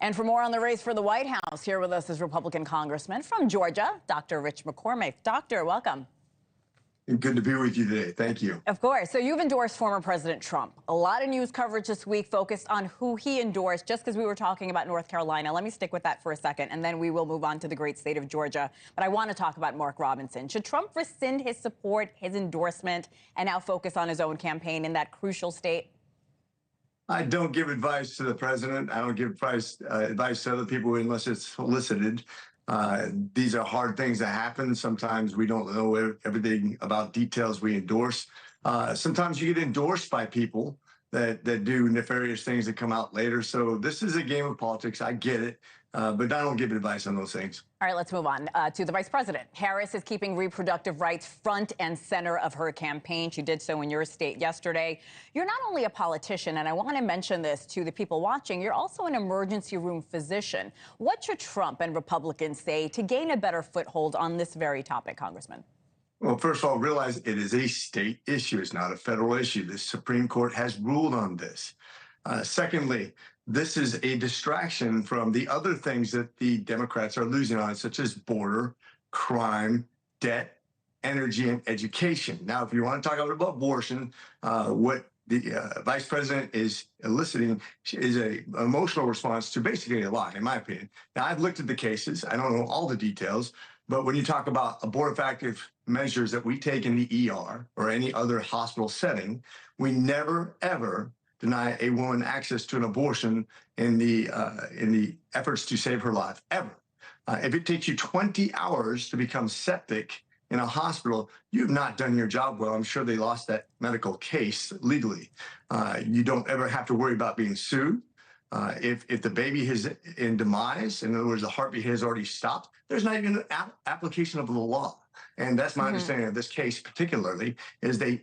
And for more on the race for the White House, here with us is Republican Congressman from Georgia, Dr. Rich McCormick. Doctor, welcome. Good to be with you today. Thank you. Of course. So you've endorsed former President Trump. A lot of news coverage this week focused on who he endorsed, just because we were talking about North Carolina. Let me stick with that for a second, and then we will move on to the great state of Georgia. But I want to talk about Mark Robinson. Should Trump rescind his support, his endorsement, and now focus on his own campaign in that crucial state? I don't give advice to the president. I don't give advice to other people unless it's solicited. These are hard things that happen. Sometimes we don't know everything about details we endorse. Sometimes you get endorsed by people that do nefarious things that come out later. So this is a game of politics. I get it. But I don't give advice on those things. All right, let's move on to the vice president. Harris is keeping reproductive rights front and center of her campaign. She did so in your state yesterday. You're not only a politician, and I want to mention this to the people watching, you're also an emergency room physician. What should Trump and Republicans say to gain a better foothold on this very topic, Congressman? Well, first of all, realize it is a state issue. It's not a federal issue. The Supreme Court has ruled on this. Secondly, this is a distraction from the other things that the Democrats are losing on, such as border, crime, debt, energy, and education. Now, if you want to talk about abortion, what the vice president is eliciting is an emotional response to basically a lie, in my opinion. Now, I've looked at the cases. I don't know all the details. But when you talk about abortifactive measures that we take in the ER or any other hospital setting, we never, ever deny a woman access to an abortion in the efforts to save her life, ever. If it takes you 20 hours to become septic in a hospital, you've not done your job well. I'm sure they lost that medical case legally. You don't ever have to worry about being sued. If the baby is in demise, in other words, the heartbeat has already stopped, there's not even an application of the law. And that's my understanding of this case particularly, is they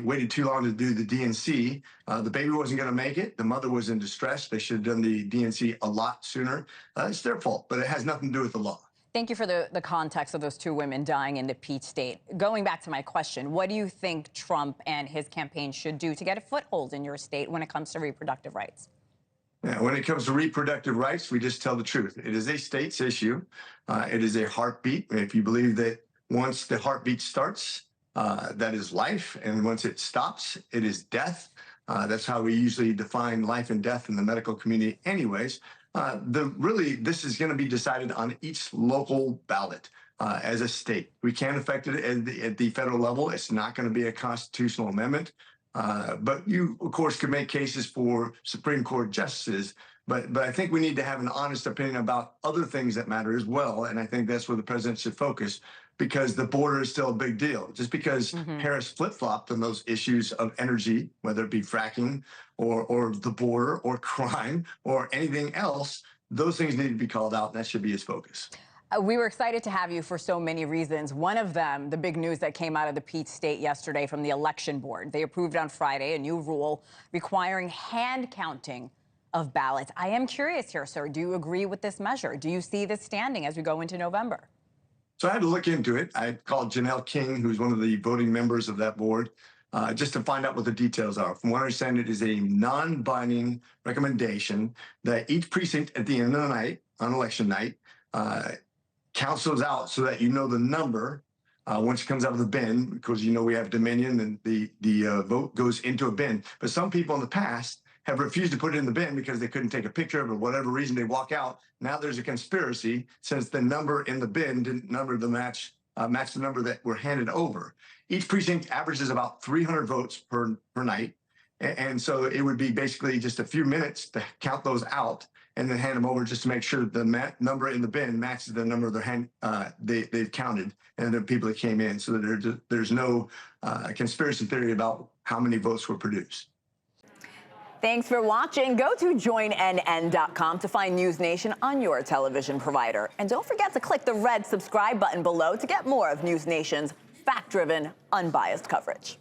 waited too long to do the DNC. The baby wasn't going to make it. The mother was in distress. They should have done the DNC a lot sooner. It's their fault, but it has nothing to do with the law. Thank you for the context of those two women dying in the Peach State. Going back to my question, what do you think Trump and his campaign should do to get a foothold in your state when it comes to reproductive rights? Yeah, when it comes to reproductive rights, we just tell the truth. It is a state's issue. It is a heartbeat. If you believe that once the heartbeat starts, that is life, and once it stops, it is death. That's how we usually define life and death in the medical community anyways. This is going to be decided on each local ballot as a state. We can't affect it at the federal level. It's not going to be a constitutional amendment. But you, of course, could make cases for Supreme Court justices. But I think we need to have an honest opinion about other things that matter as well. And I think that's where the president should focus, because the border is still a big deal. Just because Harris flip-flopped on those issues of energy, whether it be fracking or the border or crime or anything else, those things need to be called out, and that should be his focus. We were excited to have you for so many reasons. One of them, the big news that came out of the Peach State yesterday from the election board. They approved on Friday a new rule requiring hand counting of ballots. I am curious here, sir. Do you agree with this measure? Do you see this standing as we go into November? So I had to look into it. I called Janelle King, who's one of the voting members of that board, just to find out what the details are. From what I understand, it is a non-binding recommendation that each precinct at the end of the night, on election night, counts those out so that you know the number once it comes out of the bin, because you know we have Dominion and the vote goes into a bin. But some people in the past have refused to put it in the bin because they couldn't take a picture of it, or whatever reason they walk out. Now there's a conspiracy since the number in the bin didn't match the number that were handed over. Each precinct averages about 300 votes per night. And so it would be basically just a few minutes to count those out and then hand them over, just to make sure that the number in the bin matches the number they've counted and the people that came in, so that there's no conspiracy theory about how many votes were produced. Thanks for watching. Go to joinnn.com to find NewsNation on your television provider. And don't forget to click the red subscribe button below to get more of NewsNation's fact-driven, unbiased coverage.